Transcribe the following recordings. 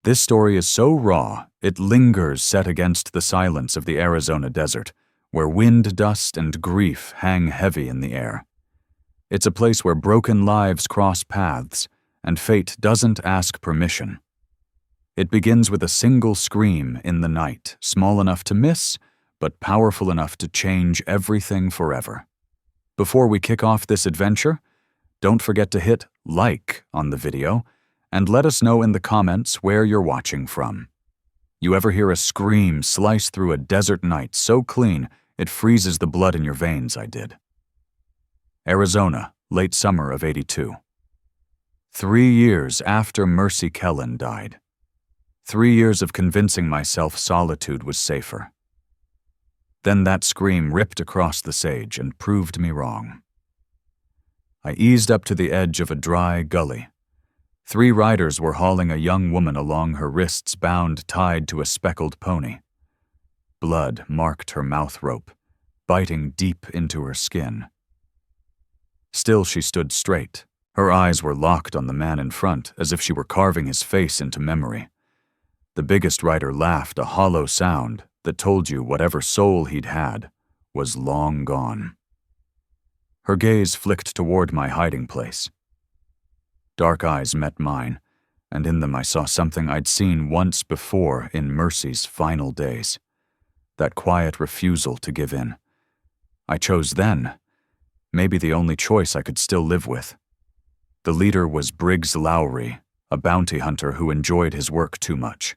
This story is so raw, it lingers set against the silence of the Arizona desert, where wind, dust, and grief hang heavy in the air. It's a place where broken lives cross paths, and fate doesn't ask permission. It begins with a single scream in the night, small enough to miss, but powerful enough to change everything forever. Before we kick off this adventure, don't forget to hit like on the video and let us know in the comments where you're watching from. You ever hear a scream slice through a desert night so clean it freezes the blood in your veins? I did. Arizona, late summer of '82. 3 years after Mercy Kellen died. 3 years of convincing myself solitude was safer. Then that scream ripped across the sage and proved me wrong. I eased up to the edge of a dry gully. 3 riders were hauling a young woman along, her wrists bound tied to a speckled pony. Blood marked her mouth rope, biting deep into her skin. Still she stood straight. Her eyes were locked on the man in front, as if she were carving his face into memory. The biggest rider laughed, a hollow sound that told you whatever soul he'd had was long gone. Her gaze flicked toward my hiding place. Dark eyes met mine, and in them I saw something I'd seen once before in Mercy's final days. That quiet refusal to give in. I chose then, maybe the only choice I could still live with. The leader was Briggs Lowry, a bounty hunter who enjoyed his work too much.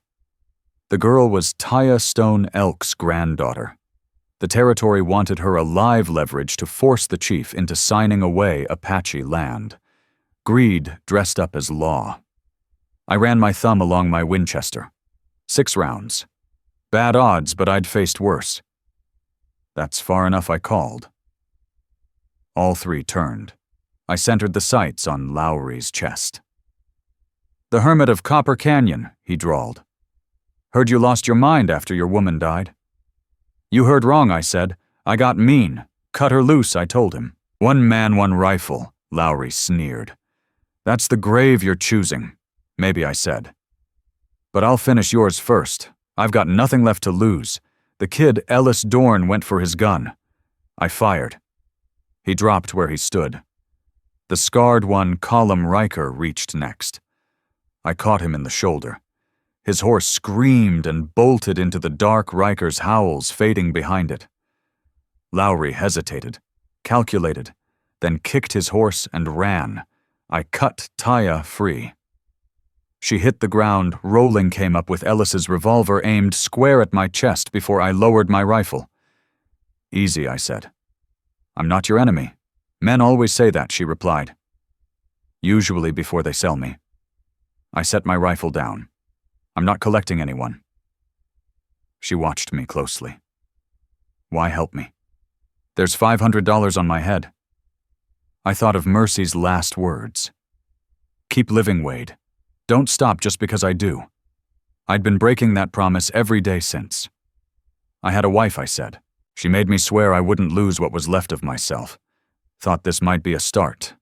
The girl was Taya Stone Elk's granddaughter. The territory wanted her a live leverage to force the chief into signing away Apache land. Greed dressed up as law. I ran my thumb along my Winchester. 6 rounds. Bad odds, but I'd faced worse. That's far enough, I called. All 3 turned. I centered the sights on Lowry's chest. "The Hermit of Copper Canyon," he drawled. "Heard you lost your mind after your woman died." "You heard wrong," I said. "I got mean. Cut her loose," I told him. "One man, one rifle," Lowry sneered. "That's the grave you're choosing," maybe I said. "But I'll finish yours first. I've got nothing left to lose. The kid Ellis Dorn went for his gun." I fired. He dropped where he stood. The scarred one, Colum Riker, reached next. I caught him in the shoulder. His horse screamed and bolted into the dark Riker's howls fading behind it. Lowry hesitated, calculated, then kicked his horse and ran. I cut Taya free. She hit the ground, rolling came up with Ellis's revolver aimed square at my chest before I lowered my rifle. "Easy," I said. "I'm not your enemy. Men always say that," she replied. "Usually before they sell me." I set my rifle down. "I'm not collecting anyone." She watched me closely. "Why help me? There's $500 on my head." I thought of Mercy's last words. "Keep living, Wade. Don't stop just because I do." I'd been breaking that promise every day since. "I had a wife," I said. "She made me swear I wouldn't lose what was left of myself. Thought this might be a start."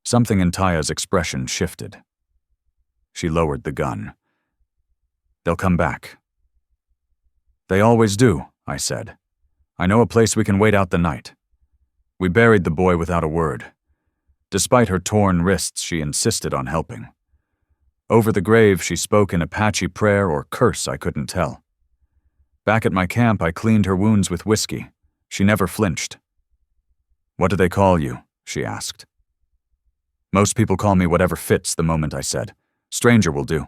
Something in Taya's expression shifted. She lowered the gun. "They'll come back." "They always do," I said. "I know a place we can wait out the night." We buried the boy without a word. Despite her torn wrists, she insisted on helping. Over the grave, she spoke in Apache prayer or curse, I couldn't tell. Back at my camp, I cleaned her wounds with whiskey. She never flinched. "What do they call you?" she asked. "Most people call me whatever fits," the moment I said. "Stranger will do."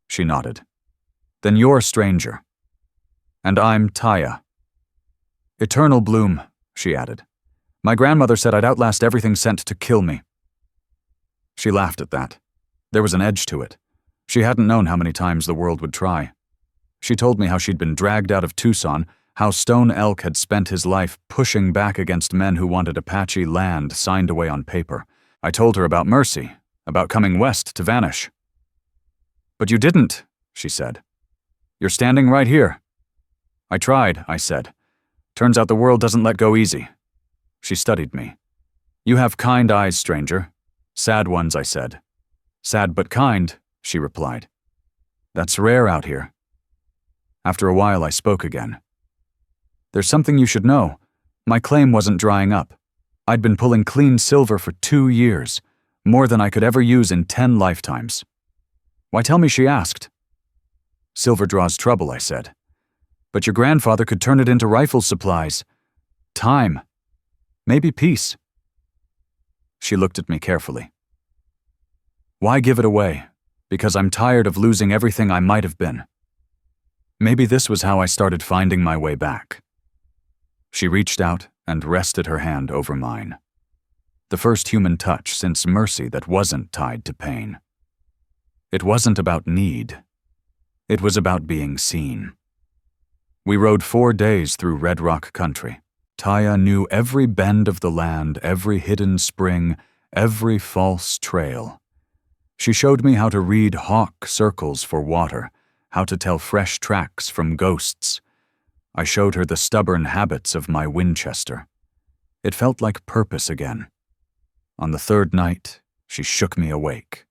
She nodded. "Then you're Stranger. And I'm Taya." "Eternal Bloom," she added. "My grandmother said I'd outlast everything sent to kill me." She laughed at that. There was an edge to it. She hadn't known how many times the world would try. She told me how she'd been dragged out of Tucson, how Stone Elk had spent his life pushing back against men who wanted Apache land signed away on paper. I told her about Mercy, about coming west to vanish. "But you didn't," she said. "You're standing right here." "I tried," I said. "Turns out the world doesn't let go easy." She studied me. "You have kind eyes, Stranger." "Sad ones," I said. "Sad but kind," she replied. That's rare out here. After a while, I spoke again. There's something you should know. My claim wasn't drying up. I'd been pulling clean silver for 2 years, more than I could ever use in 10 lifetimes. Why tell me, she asked. Silver draws trouble, I said. But your grandfather could turn it into rifle supplies. Time. Maybe peace. She looked at me carefully. Why give it away? Because I'm tired of losing everything I might have been. Maybe this was how I started finding my way back. She reached out and rested her hand over mine. The first human touch since mercy that wasn't tied to pain. It wasn't about need. It was about being seen. We rode 4 days through Red Rock country. Taya knew every bend of the land, every hidden spring, every false trail. She showed me how to read hawk circles for water, how to tell fresh tracks from ghosts. I showed her the stubborn habits of my Winchester. It felt like purpose again. On the 3rd night, she shook me awake.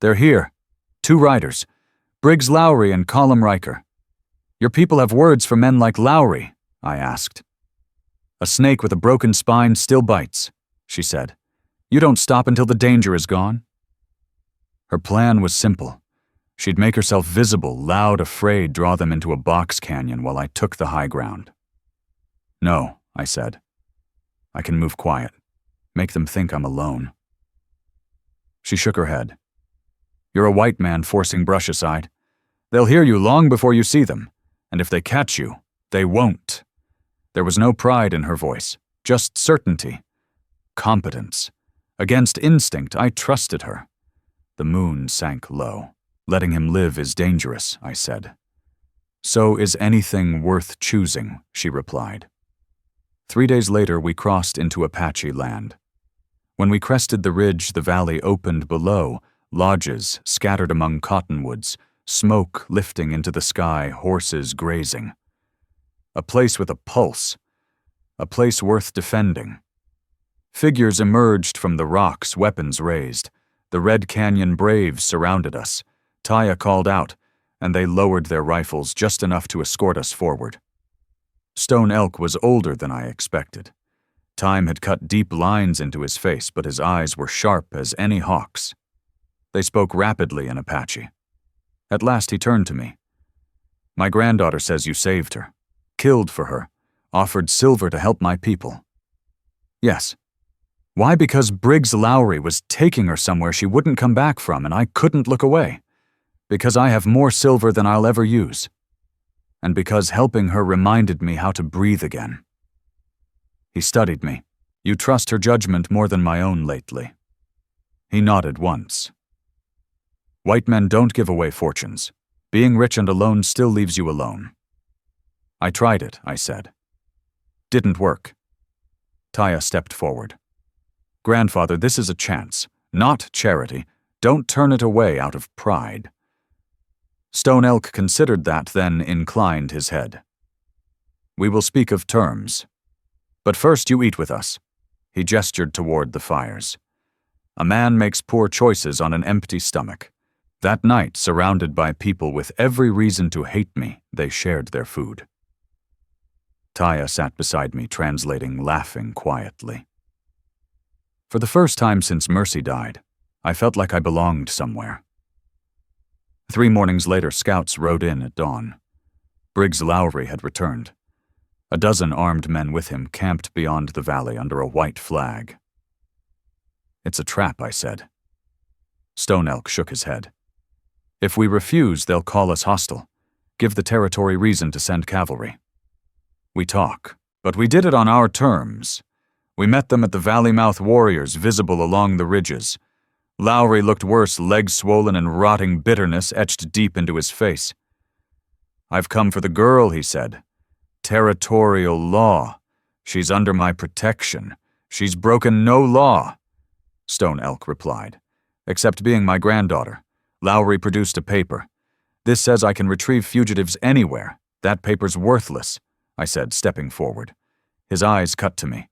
They're here. 2 riders, Briggs Lowry and Colum Riker. Your people have words for men like Lowry, I asked. A snake with a broken spine still bites, she said. You don't stop until the danger is gone. Her plan was simple. She'd make herself visible, loud, afraid, draw them into a box canyon while I took the high ground. No, I said. I can move quiet. Make them think I'm alone. She shook her head. You're a white man forcing brush aside. They'll hear you long before you see them, and if they catch you, they won't. There was no pride in her voice, just certainty. Competence. Against instinct, I trusted her. The moon sank low. Letting him live is dangerous, I said. So is anything worth choosing, she replied. 3 days later, we crossed into Apache land. When we crested the ridge, the valley opened below, lodges scattered among cottonwoods, smoke lifting into the sky, horses grazing. A place with a pulse, a place worth defending. Figures emerged from the rocks, weapons raised. The Red Canyon Braves surrounded us. Taya called out, and they lowered their rifles just enough to escort us forward. Stone Elk was older than I expected. Time had cut deep lines into his face, but his eyes were sharp as any hawk's. They spoke rapidly in Apache. At last he turned to me. My granddaughter says you saved her, killed for her, offered silver to help my people. Yes. Why? Because Briggs Lowry was taking her somewhere she wouldn't come back from, and I couldn't look away. Because I have more silver than I'll ever use. And because helping her reminded me how to breathe again. He studied me. You trust her judgment more than my own lately. He nodded once. White men don't give away fortunes. Being rich and alone still leaves you alone. I tried it, I said. Didn't work. Taya stepped forward. Grandfather, this is a chance, not charity. Don't turn it away out of pride. Stone Elk considered that, then inclined his head. We will speak of terms. But first you eat with us. He gestured toward the fires. A man makes poor choices on an empty stomach. That night, surrounded by people with every reason to hate me, they shared their food. Taya sat beside me, translating, laughing quietly. For the first time since Mercy died, I felt like I belonged somewhere. 3 mornings later, scouts rode in at dawn. Briggs Lowry had returned. A dozen armed men with him camped beyond the valley under a white flag. It's a trap, I said. Stone Elk shook his head. If we refuse, they'll call us hostile, give the territory reason to send cavalry. We talk, but we did it on our terms. We met them at the valley mouth warriors visible along the ridges. Lowry looked worse, legs swollen and rotting bitterness etched deep into his face. I've come for the girl, he said. Territorial law. She's under my protection. She's broken no law. Stone Elk replied. Except being my granddaughter. Lowry produced a paper. This says I can retrieve fugitives anywhere. That paper's worthless, I said, stepping forward. His eyes cut to me.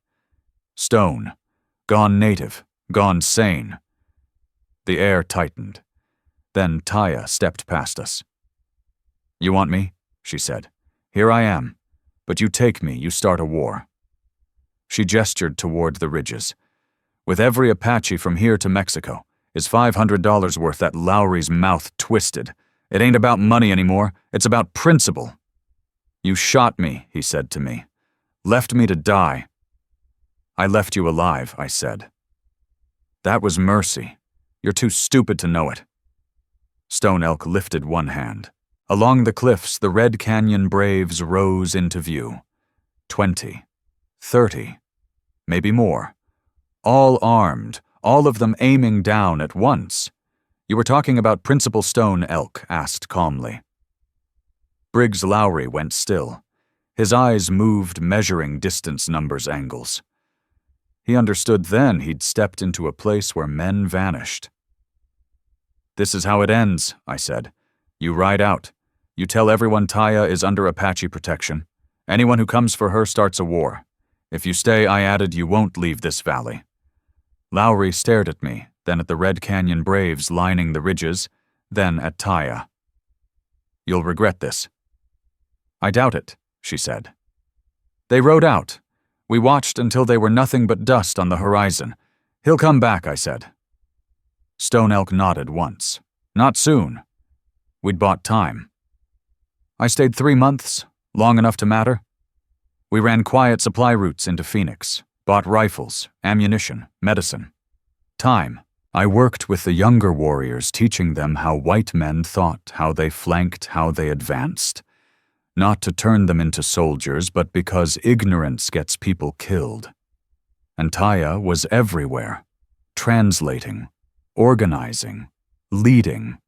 Stone. Gone native. Gone sane. The air tightened. Then Taya stepped past us. "You want me?" she said. "Here I am. But you take me, you start a war." She gestured toward the ridges. "With every Apache from here to Mexico, is $500 worth that Lowry's mouth twisted. It ain't about money anymore, it's about principle." "You shot me," he said to me. "Left me to die." "I left you alive," I said. "That was mercy. You're too stupid to know it." Stone Elk lifted one hand. Along the cliffs, the Red Canyon Braves rose into view. 20, 30, maybe more. All armed, all of them aiming down at once. "You were talking about Principal Stone Elk," asked calmly. Briggs Lowry went still. His eyes moved, measuring distance numbers angles. He understood then he'd stepped into a place where men vanished. "This is how it ends," I said. "You ride out. You tell everyone Taya is under Apache protection. Anyone who comes for her starts a war. If you stay," I added, "you won't leave this valley." Lowry stared at me, then at the Red Canyon Braves lining the ridges, then at Taya. "You'll regret this." "I doubt it," she said. They rode out. We watched until they were nothing but dust on the horizon. "He'll come back," I said. Stone Elk nodded once. "Not soon." We'd bought time. I stayed 3 months, long enough to matter. We ran quiet supply routes into Phoenix, bought rifles, ammunition, medicine. Time. I worked with the younger warriors, teaching them how white men thought, how they flanked, how they advanced. Not to turn them into soldiers, but because ignorance gets people killed. And Taya was everywhere, translating, organizing, leading.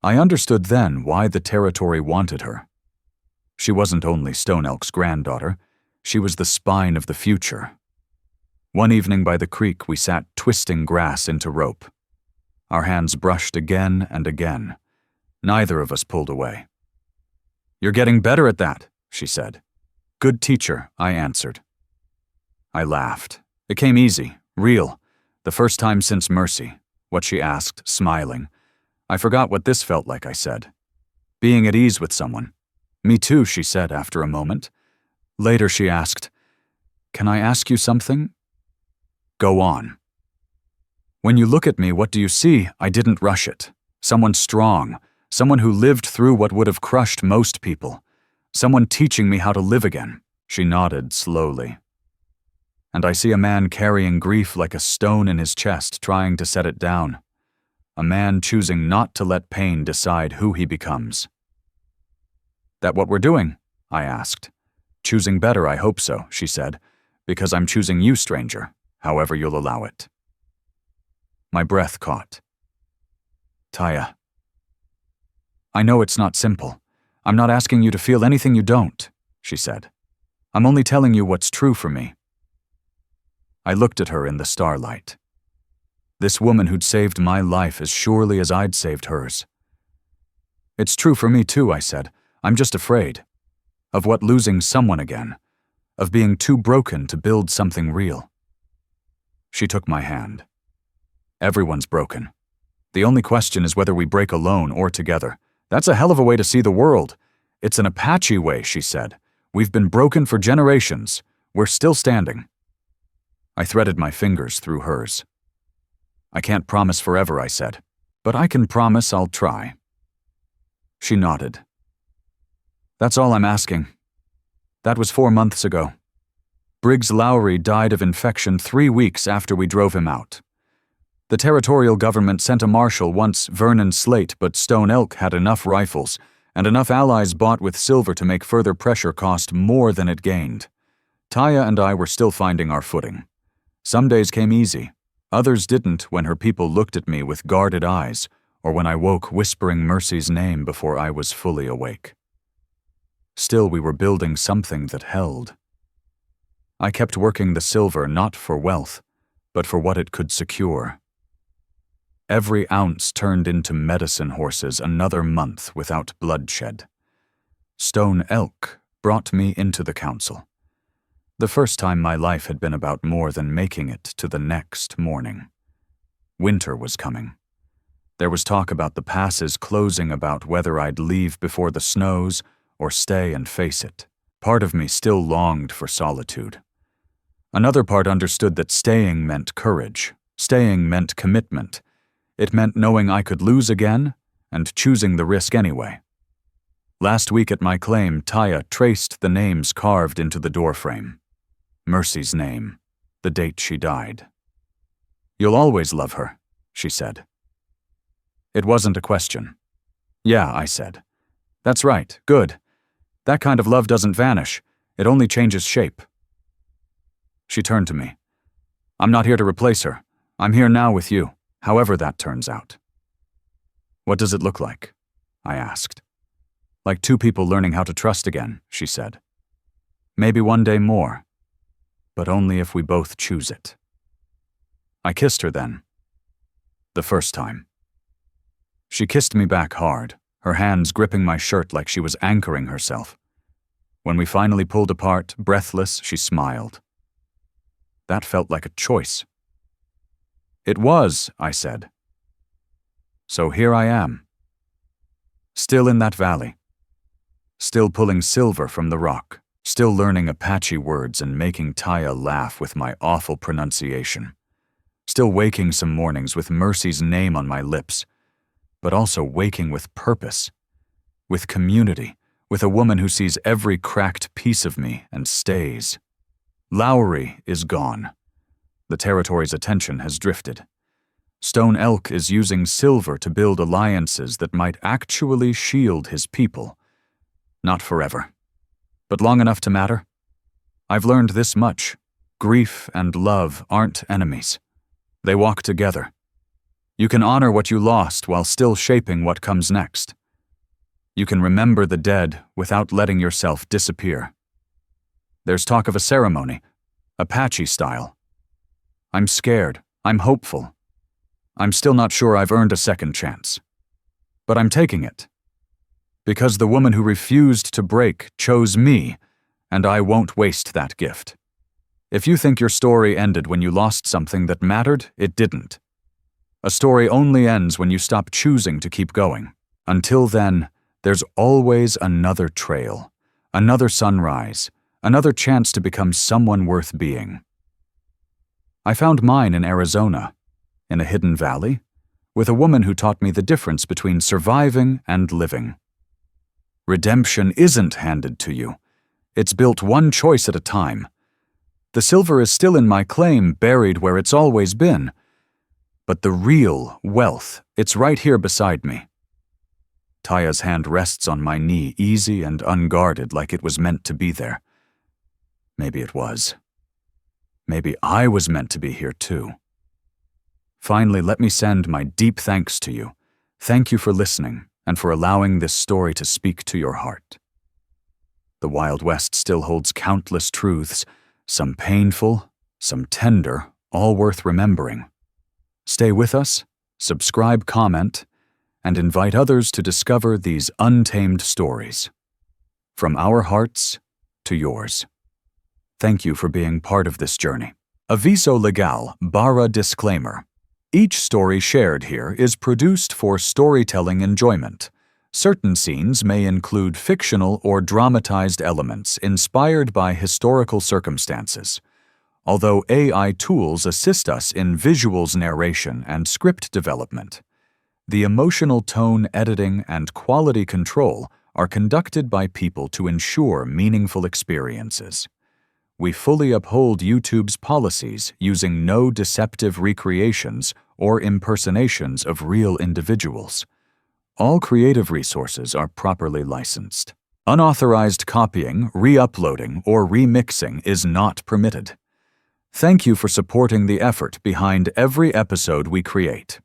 I understood then why the territory wanted her. She wasn't only Stone Elk's granddaughter, she was the spine of the future. One evening by the creek, we sat twisting grass into rope. Our hands brushed again and again. Neither of us pulled away. "You're getting better at that," she said. "Good teacher," I answered. I laughed. It came easy, real, the first time since Mercy, what she asked, smiling. "I forgot what this felt like," I said. "Being at ease with someone." "Me too," she said after a moment. Later she asked, "Can I ask you something?" "Go on." "When you look at me, what do you see?" I didn't rush it. Someone strong, someone who lived through what would have crushed most people. Someone teaching me how to live again. She nodded slowly. "And I see a man carrying grief like a stone in his chest, trying to set it down. A man choosing not to let pain decide who he becomes." "That what we're doing?" I asked. "Choosing better, I hope so," she said, "because I'm choosing you, stranger, however you'll allow it." My breath caught. "Taya, I know it's not simple. I'm not asking you to feel anything you don't," she said. "I'm only telling you what's true for me." I looked at her in the starlight. This woman who'd saved my life as surely as I'd saved hers. "It's true for me too," I said. "I'm just afraid. Of what losing someone again. Of being too broken to build something real." She took my hand. "Everyone's broken. The only question is whether we break alone or together. That's a hell of a way to see the world. It's an Apache way," she said. "We've been broken for generations. We're still standing." I threaded my fingers through hers. "I can't promise forever," I said, "but I can promise I'll try." She nodded. "That's all I'm asking. That was 4 months ago. Briggs Lowry died of infection 3 weeks after we drove him out. The territorial government sent a marshal once, Vernon Slate, but Stone Elk had enough rifles and enough allies bought with silver to make further pressure cost more than it gained. Taya and I were still finding our footing. Some days came easy. Others didn't when her people looked at me with guarded eyes, or when I woke whispering Mercy's name before I was fully awake. Still, we were building something that held. I kept working the silver not for wealth, but for what it could secure. Every ounce turned into medicine horses another month without bloodshed. Stone Elk brought me into the council. The first time my life had been about more than making it to the next morning. Winter was coming. There was talk about the passes closing, about whether I'd leave before the snows or stay and face it. Part of me still longed for solitude. Another part understood that staying meant courage. Staying meant commitment. It meant knowing I could lose again and choosing the risk anyway. Last week at my claim, Taya traced the names carved into the doorframe. Mercy's name, the date she died. "You'll always love her," she said. It wasn't a question. "Yeah," I said. "That's right, good. That kind of love doesn't vanish. It only changes shape." She turned to me. "I'm not here to replace her. I'm here now with you, however that turns out." "What does it look like?" I asked. "Like two people learning how to trust again," she said. "Maybe one day more, but only if we both choose it." I kissed her then. The first time. She kissed me back hard, her hands gripping my shirt like she was anchoring herself. When we finally pulled apart, breathless, she smiled. That felt like a choice. "It was," I said. So here I am. Still in that valley. Still pulling silver from the rock. Still learning Apache words and making Taya laugh with my awful pronunciation. Still waking some mornings with Mercy's name on my lips, but also waking with purpose, with community, with a woman who sees every cracked piece of me and stays. Lowry is gone. The territory's attention has drifted. Stone Elk is using silver to build alliances that might actually shield his people. Not forever, but long enough to matter. I've learned this much. Grief and love aren't enemies. They walk together. You can honor what you lost while still shaping what comes next. You can remember the dead without letting yourself disappear. There's talk of a ceremony, Apache style. I'm scared. I'm hopeful. I'm still not sure I've earned a second chance. But I'm taking it. Because the woman who refused to break chose me, and I won't waste that gift. If you think your story ended when you lost something that mattered, it didn't. A story only ends when you stop choosing to keep going. Until then, there's always another trail, another sunrise, another chance to become someone worth being. I found mine in Arizona, in a hidden valley, with a woman who taught me the difference between surviving and living. Redemption isn't handed to you. It's built one choice at a time. The silver is still in my claim, buried where it's always been. But the real wealth, it's right here beside me. Taya's hand rests on my knee, easy and unguarded, like it was meant to be there. Maybe it was. Maybe I was meant to be here too. Finally, let me send my deep thanks to you. Thank you for listening and for allowing this story to speak to your heart. The Wild West still holds countless truths, some painful, some tender, all worth remembering. Stay with us, subscribe, comment, and invite others to discover these untamed stories. From our hearts to yours. Thank you for being part of this journey. Aviso legal, barra disclaimer. Each story shared here is produced for storytelling enjoyment. Certain scenes may include fictional or dramatized elements inspired by historical circumstances. Although AI tools assist us in visuals narration and script development, the emotional tone editing and quality control are conducted by people to ensure meaningful experiences. We fully uphold YouTube's policies using no deceptive recreations or impersonations of real individuals. All creative resources are properly licensed. Unauthorized copying, re-uploading, or remixing is not permitted. Thank you for supporting the effort behind every episode we create.